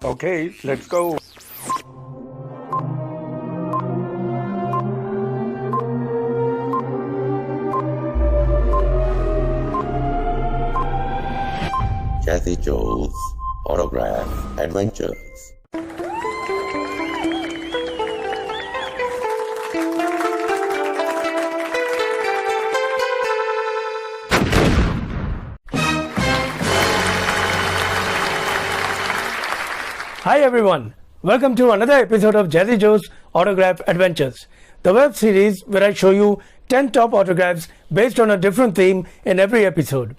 Okay, let's go. Jazzy Joe's Autograph Adventures. Hi everyone, welcome to another episode of Jazzy Joe's Autograph Adventures, the web series where I show you 10 top autographs based on a different theme in every episode.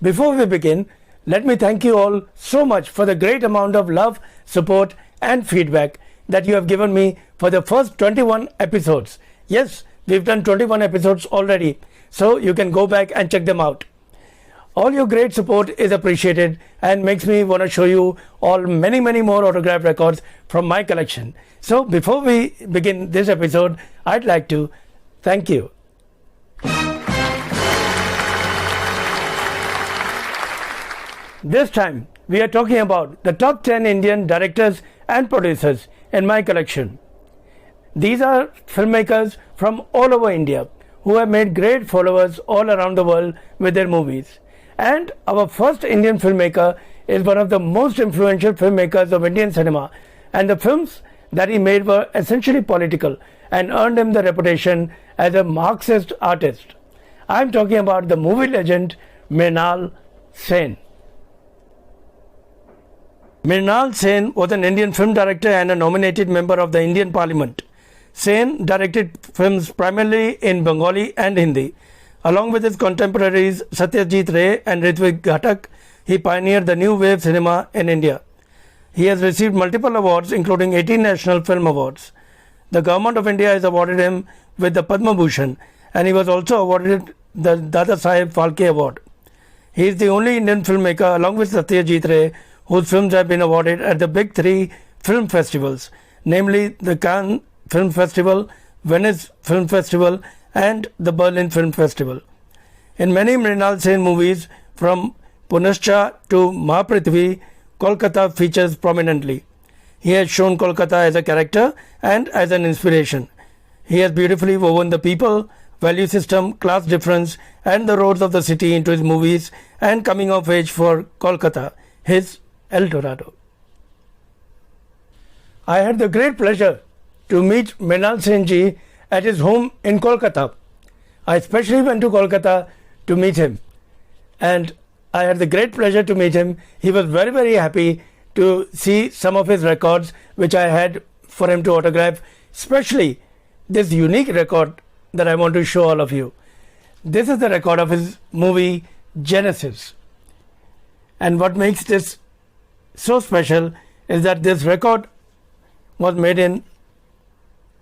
Before we begin, let me thank you all so much for the great amount of love, support and feedback that you have given me for the first 21 episodes. Yes, we've done 21 episodes already, so you can go back and check them out. All your great support is appreciated and makes me want to show you all many more autograph records from my collection. So before we begin this episode, I'd like to thank you. This time we are talking about the top 10 Indian directors and producers in my collection. These are filmmakers from all over India who have made great followers all around the world with their movies. And our first Indian filmmaker is one of the most influential filmmakers of Indian cinema, and the films that he made were essentially political and earned him the reputation as a Marxist artist. I am talking about the movie legend Mrinal Sen. Mrinal Sen was an Indian film director and a nominated member of the Indian Parliament. Sen directed films primarily in Bengali and Hindi. Along with his contemporaries Satyajit Ray and Ritvik Ghatak, he pioneered the new wave cinema in India. He has received multiple awards including 18 National Film Awards. The Government of India has awarded him with the Padma Bhushan, and he was also awarded the Dada Saheb Phalke Award. He is the only Indian filmmaker along with Satyajit Ray whose films have been awarded at the big three film festivals, namely the Cannes Film Festival, Venice Film Festival and the Berlin Film Festival. In many Mrinal Sen movies, from Punascha to Mahaprithvi, Kolkata features prominently. He has shown Kolkata as a character and as an inspiration. He has beautifully woven the people, value system, class difference and the roads of the city into his movies and coming of age for Kolkata, his El Dorado. I had the great pleasure to meet Mrinal Sen ji at his home in Kolkata. I especially went to Kolkata to meet him, and I had the great pleasure to meet him. He was very happy to see some of his records which I had for him to autograph, especially this unique record that I want to show all of you. This is the record of his movie Genesis, and what makes this so special is that this record was made in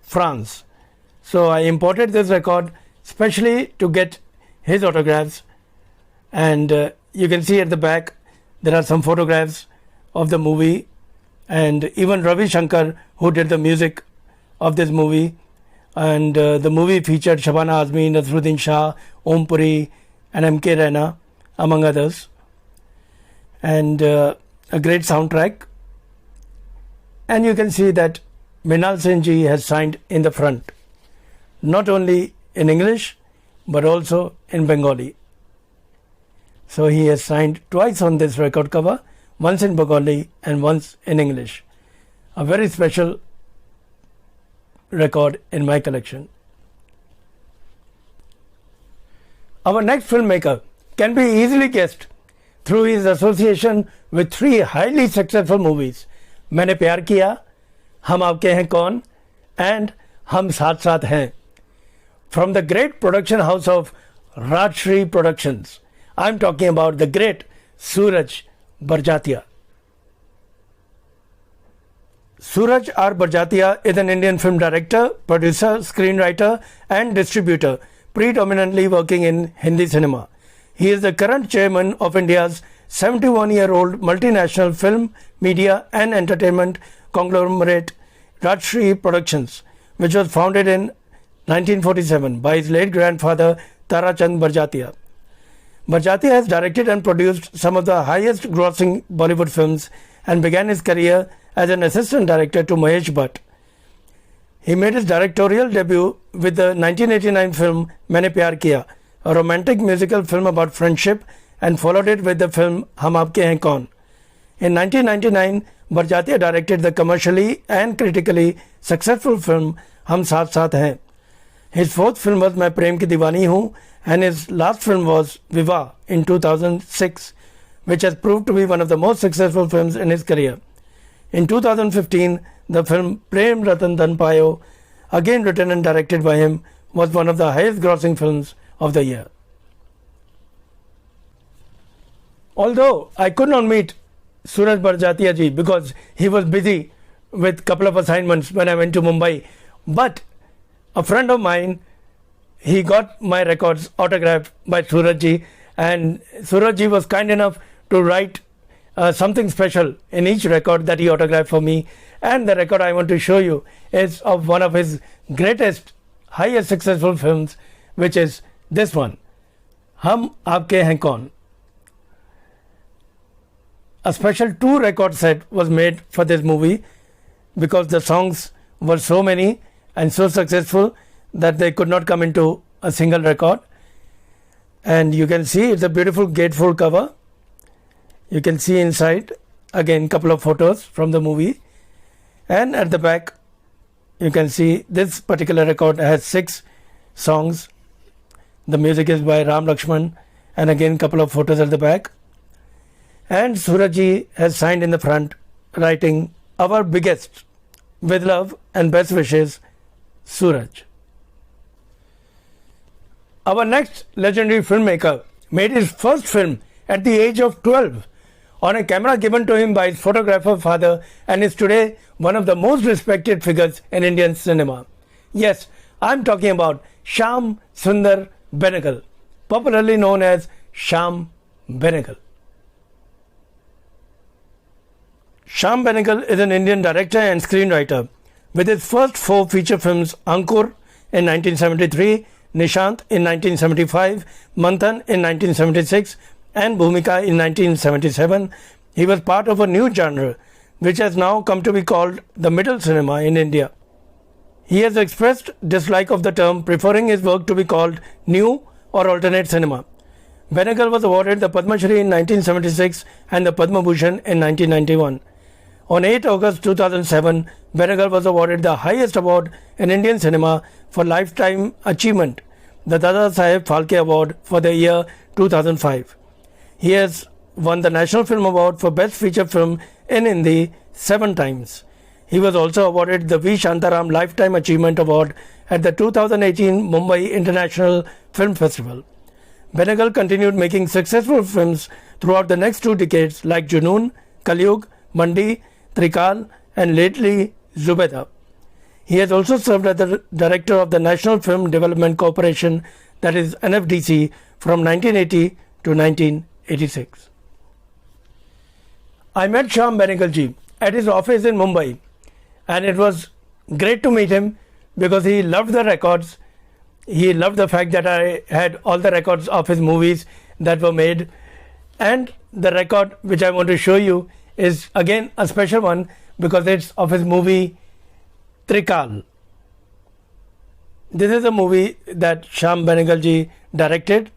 France. So I imported this record specially to get his autographs, and you can see at the back there are some photographs of the movie, and even Ravi Shankar, who did the music of this movie, and the movie featured Shabana Azmi, Nasruddin Shah, Om Puri and M.K. Raina among others, and a great soundtrack. And you can see that Mrinal Sen ji has signed in the front, not only in English but also in Bengali. So he has signed twice on this record cover, once in Bengali and once in English. A very special record in my collection. Our next filmmaker can be easily guessed through his association with three highly successful movies: मैंने प्यार किया, हम आपके हैं कौन and हम साथ साथ हैं. From the great production house of Rajshri Productions, I'm talking about the great Suraj Barjatia. Suraj R. Barjatia is an Indian film director, producer, screenwriter and distributor, predominantly working in Hindi cinema. He is the current chairman of India's 71-year-old multinational film, media and entertainment conglomerate Rajshri Productions, which was founded in 1947 by his late grandfather Tarachand Barjatia. Barjatia has directed and produced some of the highest grossing Bollywood films and began his career as an assistant director to Mahesh Bhatt. He made his directorial debut with the 1989 film Maine Pyar Kiya, a romantic musical film about friendship, and followed it with the film Hum Aapke Hain Kaun. In 1999, Barjatya directed the commercially and critically successful film Hum Saath Saath Hain. His fourth film was Main Prem Ki Deewani Hoon, and his last film was Vivaah in 2006, which has proved to be one of the most successful films in his career. In 2015, the film Prem Ratan Dhan Payo, again written and directed by him, was one of the highest grossing films of the year. Although I could not meet Suraj Barjatya ji because he was busy with a couple of assignments when I went to Mumbai, but a friend of mine, he got my records autographed by Suraj ji, and Suraj ji was kind enough to write something special in each record that he autographed for me. And the record I want to show you is of one of his greatest, highest successful films, which is this one, Hum Aapke Hain Kaun. A special 2 record set was made for this movie because the songs were so many and so successful that they could not come into a single record. And you can see it's a beautiful gatefold cover. You can see inside again couple of photos from the movie, and at the back you can see this particular record has 6 songs. The music is by Ram Lakshman, and again couple of photos at the back. And Suraj ji has signed in the front writing, "Our biggest, with love and best wishes, Suraj." Our next legendary filmmaker made his first film at the age of 12 on a camera given to him by his photographer father, and is today one of the most respected figures in Indian cinema. Yes, I'm talking about Shyam Sundar Benegal, popularly known as Shyam Benegal. Shyam Benegal is an Indian director and screenwriter. With his first 4 feature films, Ankur in 1973, Nishant in 1975, Manthan in 1976, and Bhumika in 1977, he was part of a new genre which has now come to be called the middle cinema in India. He has expressed dislike of the term, preferring his work to be called new or alternate cinema. Benegal was awarded the Padma Shri in 1976 and the Padma Bhushan in 1991. On 8 August 2007, Benegal was awarded the highest award in Indian cinema for lifetime achievement, the Dada Saheb Phalke Award for the year 2005. He has won the National Film Award for Best Feature Film in Hindi 7 times. He was also awarded the V. Shantaram Lifetime Achievement Award at the 2018 Mumbai International Film Festival. Benegal continued making successful films throughout the next 2 decades like Junoon, Kaliyug, Mandi, Trikal, and lately Zubeda. He has also served as the director of the National Film Development Corporation, that is NFDC, from 1980 to 1986. I met Shyam Benegal ji at his office in Mumbai, and it was great to meet him because he loved the records. He loved the fact that I had all the records of his movies that were made, and the record which I want to show you is again a special one because it's of his movie Trikal. This is a movie that Shyam Benegal ji directed,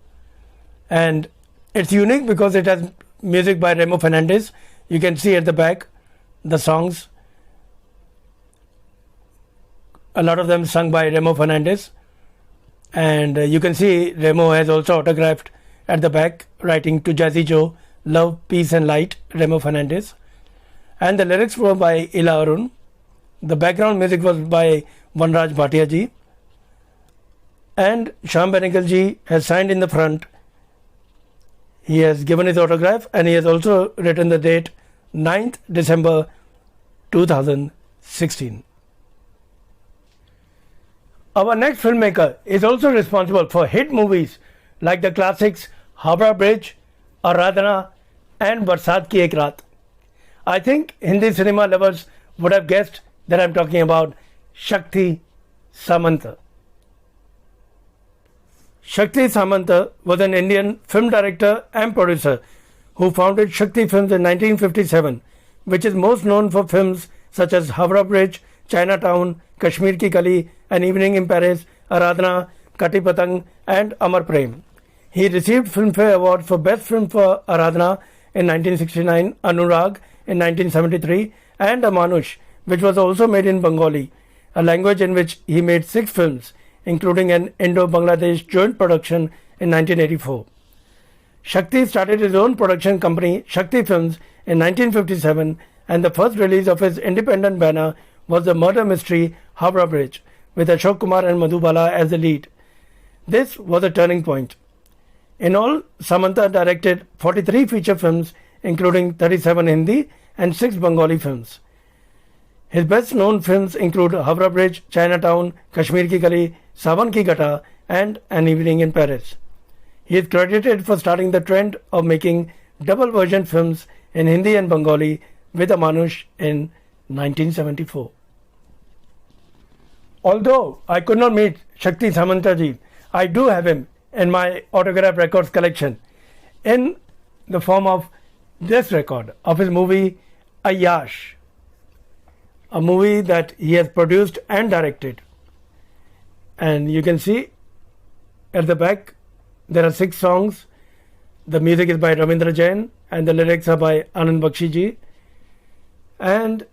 and it's unique because it has music by Remo Fernandez. You can see at the back the songs, a lot of them sung by Remo Fernandez, and you can see Remo has also autographed at the back writing, "To Jazzy Joe, love, peace and light, Remo Fernandez." And the lyrics were by Ila Arun. The background music was by Vanraj Bhatia ji, and Shyam Benegal ji has signed in the front. He has given his autograph, and he has also written the date 9th December 2016. Our next filmmaker is also responsible for hit movies like the classics Howrah Bridge, Aradhana and Barsat Ki Ek Raat. I think Hindi cinema lovers would have guessed that I am talking about Shakti Samanta. Shakti Samanta was an Indian film director and producer who founded Shakti Films in 1957, which is most known for films such as Howrah Bridge, Chinatown, Kashmir Ki Kali, An Evening in Paris, Aradhana, Kati Patang and Amar Prem. He received Filmfare Award for Best Film for Aradhana in 1969, Anurag in 1973 and Amanush, which was also made in Bengali, a language in which he made 6 films, including an Indo-Bangladesh joint production in 1984. Shakti started his own production company, Shakti Films, in 1957, and the first release of his independent banner was the murder mystery Howrah Bridge, with Ashok Kumar and Madhubala as the lead. This was a turning point. In all, Samanta directed 43 feature films, including 37 Hindi and 6 Bengali films. His best known films include Howrah Bridge, Chinatown, Kashmir Ki Kali, Sawan Ki Gata and An Evening in Paris. He is credited for starting the trend of making double version films in Hindi and Bengali with Amanush in 1974. Although I could not meet Shakti Samantaji, I do have him in my autograph records collection in the form of this record of his movie Ayyash, a movie that he has produced and directed. And you can see at the back there are 6 songs. The music is by Ravindra Jain and the lyrics are by Anand Bakshi ji. And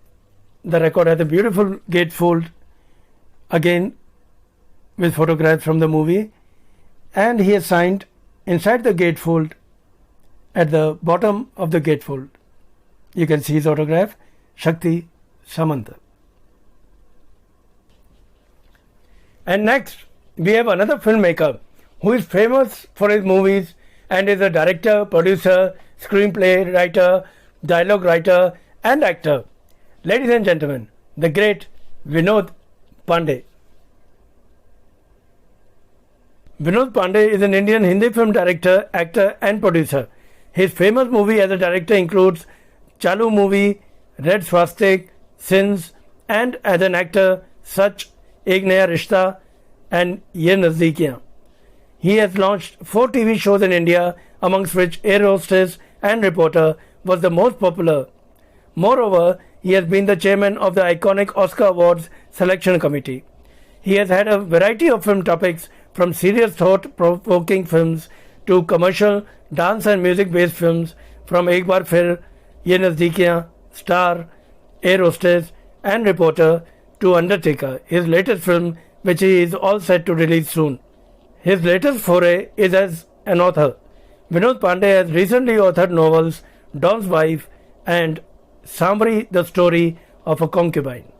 the record has a beautiful gatefold, again with photographs from the movie, and he has signed inside the gatefold, at the bottom of the gatefold, you can see his autograph, Shakti Samanta. And next we have another filmmaker who is famous for his movies and is a director, producer, screenplay writer, dialogue writer and actor. Ladies and gentlemen, the great Vinod Pandey. Vinod Pandey is an Indian Hindi film director, actor and producer. His famous movie as a director includes Chalu Movie, Red Swastik, Sins, and as an actor such Ek Naya Rishta and Ye Nazdikiyan. He has launched 4 TV shows in India, amongst which Air Hostess and Reporter was the most popular. Moreover, he has been the chairman of the iconic Oscar Awards Selection Committee. He has had a variety of film topics, from serious thought-provoking films to commercial, dance and music-based films, from Ek Baar Phir, Ye Nazdikiyan, Star, Air Hostess and Reporter to Undertaker, his latest film, which he is all set to release soon. His latest foray is as an author. Vinod Pandey has recently authored novels Don's Wife and Sambri, the Story of a Concubine.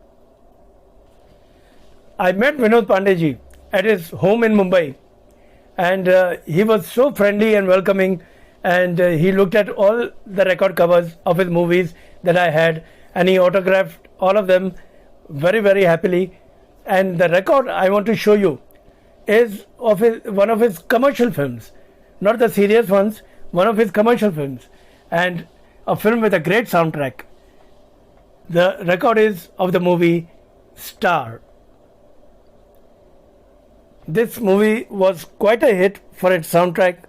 I met Vinod Pandey ji at his home in Mumbai, and he was so friendly and welcoming, and he looked at all the record covers of his movies that I had, and he autographed all of them very, very happily. And the record I want to show you is of one of his commercial films, not the serious ones, one of his commercial films, and a film with a great soundtrack. The record is of the movie Star. This movie was quite a hit for its soundtrack,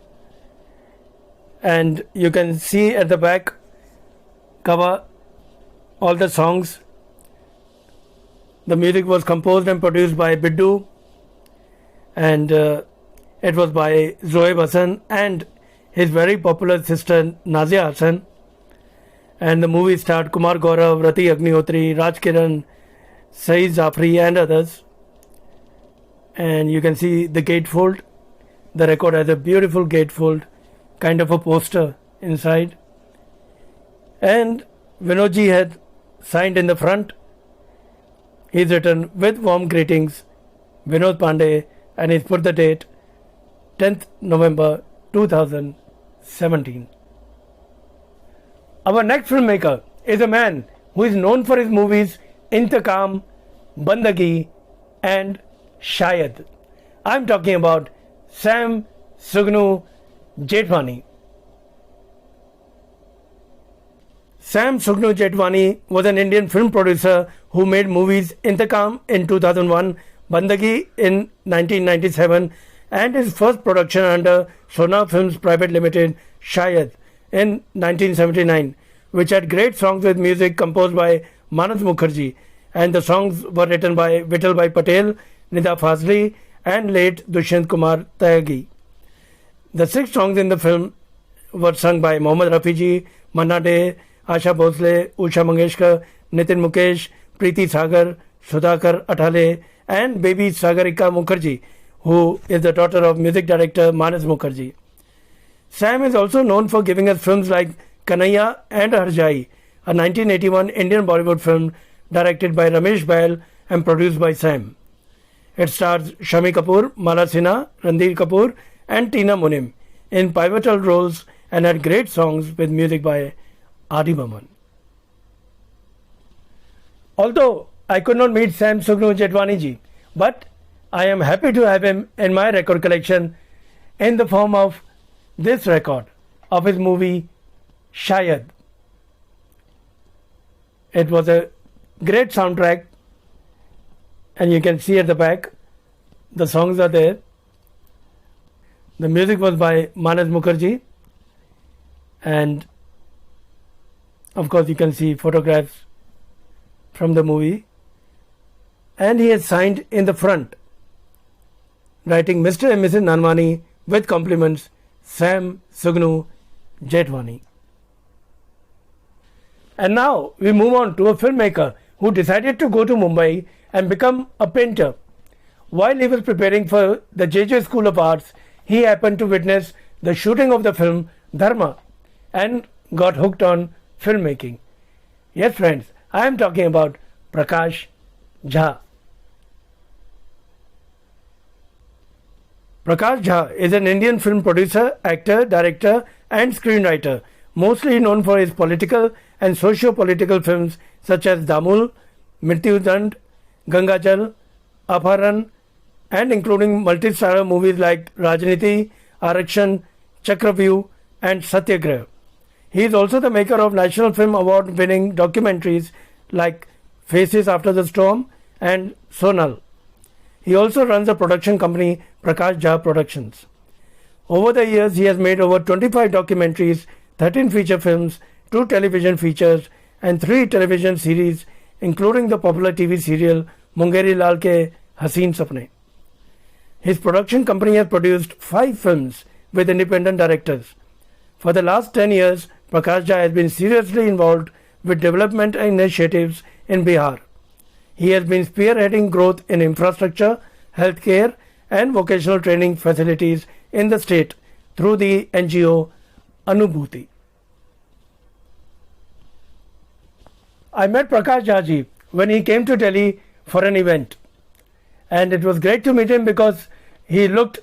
and you can see at the back cover all the songs. The music was composed and produced by Biddu, and it was by Zoeb Hassan and his very popular sister Nazia Hassan. And the movie starred Kumar Gaurav, Rati Agnihotri, Raj Kiran, Saeed Zafri and others. And you can see the gatefold. The record has a beautiful gatefold, kind of a poster inside. And Vinodji had signed in the front. He's written, "With warm greetings, Vinod Pandey," and he's put the date 10th November 2017. Our next filmmaker is a man who is known for his movies Intakam, Bandagi and Shayad. I'm talking about Sam Sugnu Jethwani. Sam Sugnu Jethwani was an Indian film producer who made movies Intakam in 2001, Bandagi in 1997, and his first production under Sona Films Private Limited, Shayad, in 1979, which had great songs with music composed by Manas Mukherjee, and the songs were written by Vittalbhai Patel, Nida Fazli, and late Dushyant Kumar Tyagi. The 6 songs in the film were sung by Mohammad Rafi ji, Manna Dey, Asha Bhosle, Usha Mangeshkar, Nitin Mukesh, Preeti Sagar, Sudhakar Athale, and baby Sagarika Mukherjee, who is the daughter of music director Manas Mukherjee. Sam is also known for giving us films like Kanhaiya and Harjai, a 1981 Indian Bollywood film directed by Ramesh Bahl and produced by Sam. It stars Shami Kapoor, Mala Sinha, Ranbir Kapoor, and Tina Munim in pivotal roles and had great songs with music by R.D. Burman. Although I could not meet Sam Sugnu Jetwani ji, but I am happy to have him in my record collection in the form of this record of his movie Shayad. It was a great soundtrack, and you can see at the back the songs are there. The music was by Manas Mukherjee, and of course you can see photographs from the movie, and he has signed in the front writing Mr. and Mrs. Nanwani with compliments, Sam Sugnu Jetwani. And now we move on to a filmmaker who decided to go to Mumbai and become a painter. While he was preparing for the JJ School of Arts, he happened to witness the shooting of the film Dharma and got hooked on filmmaking. Yes, friends, I am talking about Prakash Jha. Prakash Jha is an Indian film producer, actor, director and screenwriter, mostly known for his political and socio-political films such as Damul, Mrityu Dand, Ganga Jal, Apharan, and including multi-starrer movies like Rajniti, Arakshan, Chakravyuh and Satyagrah. He is also the maker of National Film Award winning documentaries like Faces After the Storm and Sonal. He also runs a production company, Prakash Jha Productions. Over the years, he has made over 25 documentaries, 13 feature films, 2 television features and 3 television series, including the popular TV serial Mungeri Lal Ke Haseen Sapne. His production company has produced 5 films with independent directors. For the last 10 years, Prakash Jha has been seriously involved with development initiatives in Bihar. He has been spearheading growth in infrastructure, healthcare and vocational training facilities in the state through the NGO Anubhuti. I met Prakash Jha ji when he came to Delhi for an event, and it was great to meet him because he looked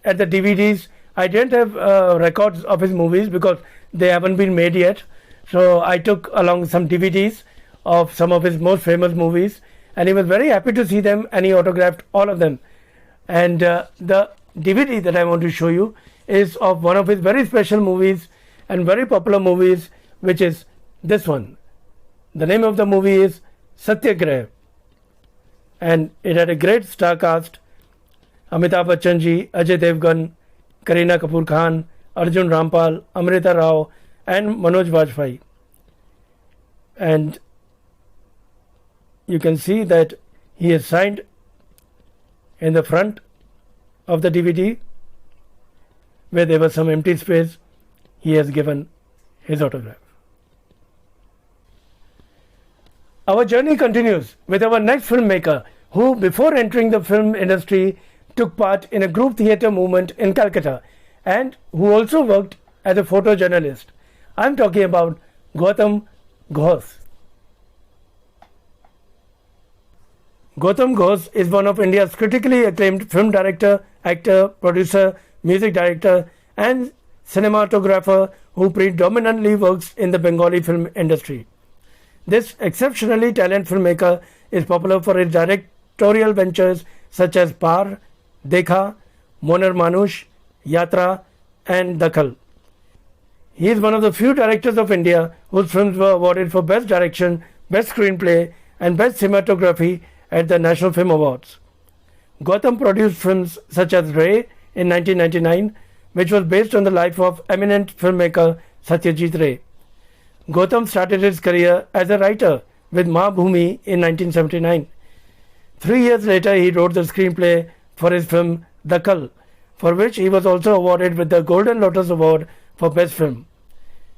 at the DVDs. I didn't have records of his movies because they haven't been made yet, so I took along some DVDs of some of his most famous movies, and he was very happy to see them and he autographed all of them. And the DVD that I want to show you is of one of his very special movies and very popular movies, which is this one. The name of the movie is Satyagrah, and it had a great star cast: Amitabh Bachchan ji, Ajay Devgan, Kareena Kapoor Khan, Arjun Rampal, Amrita Rao and Manoj Bajpayee. And you can see that he has signed in the front of the DVD, where there was some empty space. He has given his autograph. Our journey continues with our next filmmaker, who before entering the film industry took part in a group theatre movement in Calcutta and who also worked as a photojournalist. I am talking about Gautam Ghosh. Gautam Ghosh is one of India's critically acclaimed film director, actor, producer, music director and cinematographer who predominantly works in the Bengali film industry. This exceptionally talented filmmaker is popular for his directorial ventures such as Paar, Dekha, Monar Manush, Yatra and Dakhal. He is one of the few directors of India whose films were awarded for Best Direction, Best Screenplay and Best Cinematography at the National Film Awards. Gautam produced films such as Ray in 1999, which was based on the life of eminent filmmaker Satyajit Ray. Gautam started his career as a writer with Ma Bhumi in 1979. 3 years later, he wrote the screenplay for his film Dakhal, for which he was also awarded with the Golden Lotus Award for Best Film.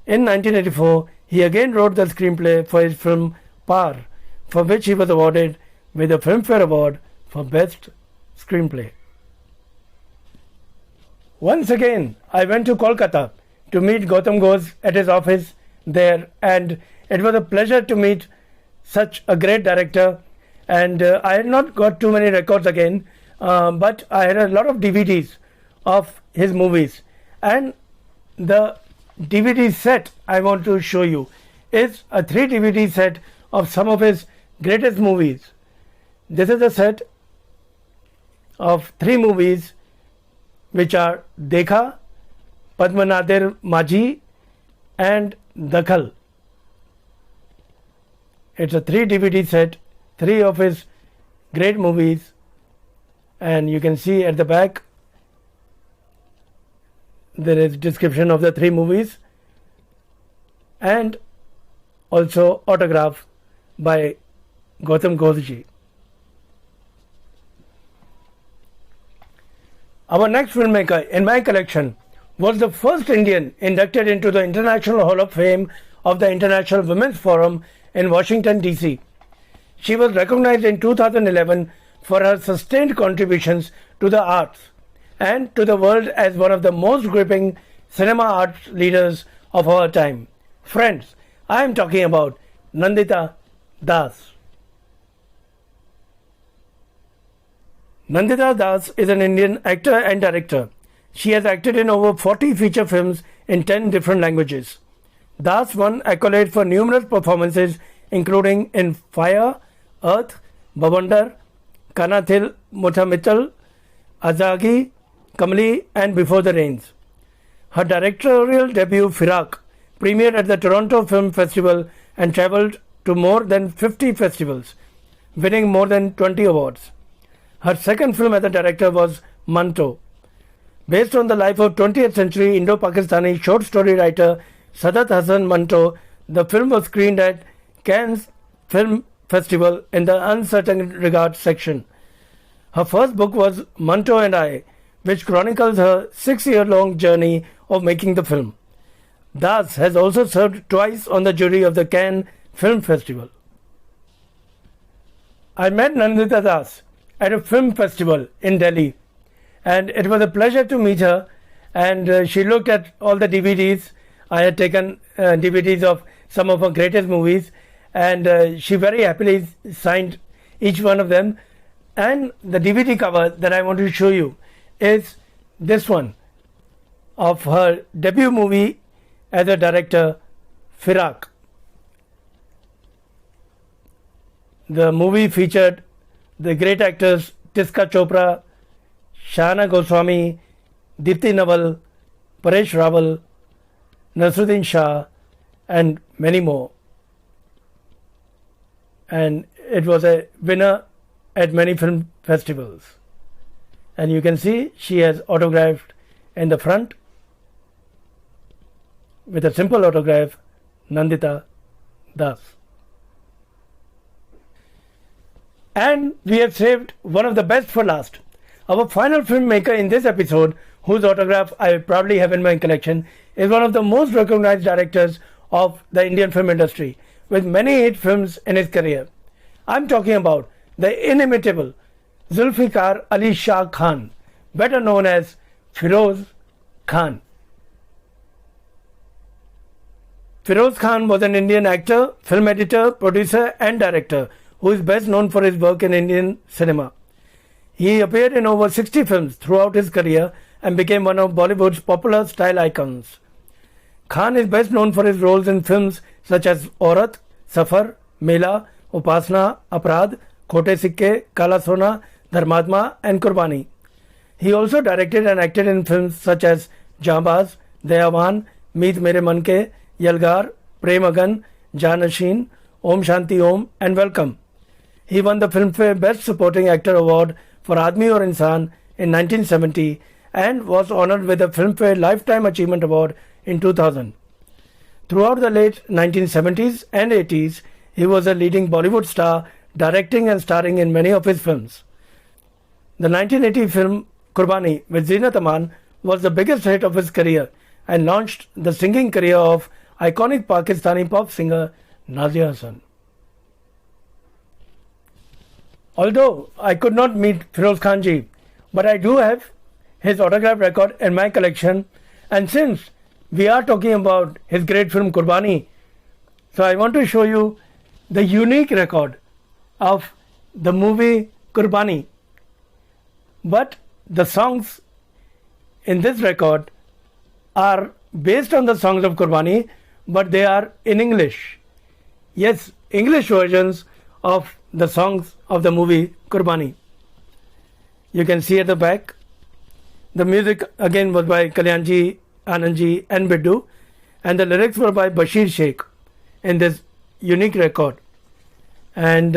In 1984, he again wrote the screenplay for his film Par, for which he was awarded with the Filmfare Award for Best Screenplay. Once again, I went to Kolkata to meet Gautam Ghosh at his office there, and it was a pleasure to meet such a great director. And I had not got too many records again, but I had a lot of DVDs of his movies. And the DVD set I want to show you is a 3 DVD set of some of his greatest movies. This is a set of 3 movies which are Dekha, Padmanadir Majhi and Dakhal. It's a 3 DVD set, 3 of his great movies, and you can see at the back there is description of the 3 movies and also autograph by Gautam Ghosh ji. Our next filmmaker in my collection was the first Indian inducted into the International Hall of Fame of the International Women's Forum in Washington, D.C. She was recognized in 2011 for her sustained contributions to the arts and to the world as one of the most gripping cinema arts leaders of our time. Friends, I am talking about Nandita Das. Nandita Das is an Indian actor and director. She has acted in over 40 feature films in 10 different languages. Das won accolades for numerous performances including in Fire, Earth, Bhavandar, Kanathil Muthamittal, Azagi, Kamali and Before the Rains. Her directorial debut Firak premiered at the Toronto Film Festival and travelled to more than 50 festivals, winning more than 20 awards. Her second film as a director was Manto. Based on the life of 20th century Indo-Pakistani short story writer Sadat Hasan Manto, the film was screened at Cannes Film Festival in the Uncertain Regard section. Her first book was Manto and I, which chronicles her 6-year-long journey of making the film. Das has also served twice on the jury of the Cannes Film Festival. I met Nandita Das at a film festival in Delhi, and it was a pleasure to meet her, and she looked at all the DVDs. I had taken DVDs of some of her greatest movies, and she very happily signed each one of them. And the DVD cover that I want to show you is this one of her debut movie as a director, Firak. The movie featured the great actors Tiska Chopra, Shahana Goswami, Dipti Naval, Paresh Rawal, Nasruddin Shah and many more. And it was a winner at many film festivals. And you can see she has autographed in the front with a simple autograph, Nandita Das. And we have saved one of the best for last. Our final filmmaker in this episode, whose autograph I proudly have in my collection, is one of the most recognized directors of the Indian film industry, with many hit films in his career. I'm talking about the inimitable Zulfikar Ali Shah Khan, better known as Feroz Khan. Feroz Khan was an Indian actor, film editor, producer and director who is best known for his work in Indian cinema. He appeared in over 60 films throughout his career and became one of Bollywood's popular style icons. Khan is best known for his roles in films such as Aurat, Safar, Mela, Upasna, Aprad, Khote Sikke, Kala Sona, Dharmadma and Qurbani. He also directed and acted in films such as Jambaz, Dayavan, Meet Mere Man Ke, Yalgar, Prem Agan, Janashin, Om Shanti Om and Welcome. He won the Filmfare Best Supporting Actor Award for Aadmi Aur Insaan in 1970 and was honoured with the Filmfare Lifetime Achievement Award in 2000. Throughout the late 1970s and 80s, he was a leading Bollywood star, directing and starring in many of his films. The 1980 film Qurbani with Zeenat Aman was the biggest hit of his career and launched the singing career of iconic Pakistani pop singer Nazia Hassan. Although I could not meet Feroz Khan ji, but I do have his autograph record in my collection, and since we are talking about his great film Qurbani, so I want to show you the unique record of the movie Qurbani. But the songs in this record are based on the songs of Qurbani, but they are in English. Yes, English versions of the songs of the movie Qurbani. You can see at the back. The music again was by Kalyanji, Anandji and Biddu, and the lyrics were by Bashir Sheikh in this unique record. And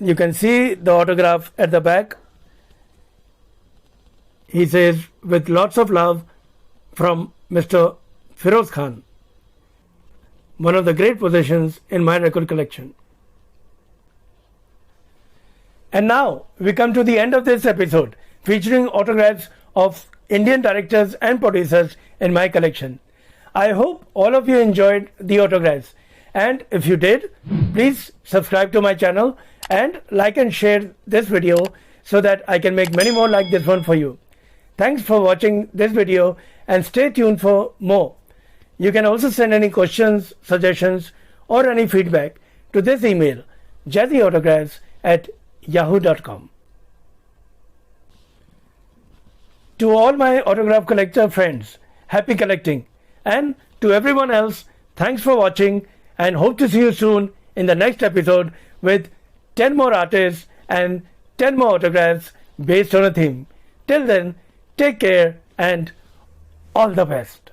you can see the autograph at the back. He says, with lots of love from Mr. Feroz Khan, one of the great possessions in my record collection. And now we come to the end of this episode featuring autographs of Indian directors and producers in my collection. I hope all of you enjoyed the autographs, and if you did, please subscribe to my channel and like and share this video so that I can make many more like this one for you. Thanks for watching this video and stay tuned for more. You can also send any questions, suggestions or any feedback to this email jazzyautographs@yahoo.com. To all my autograph collector friends, happy collecting, and to everyone else, thanks for watching and hope to see you soon in the next episode with 10 more artists and 10 more autographs based on a theme. Till then, take care and all the best.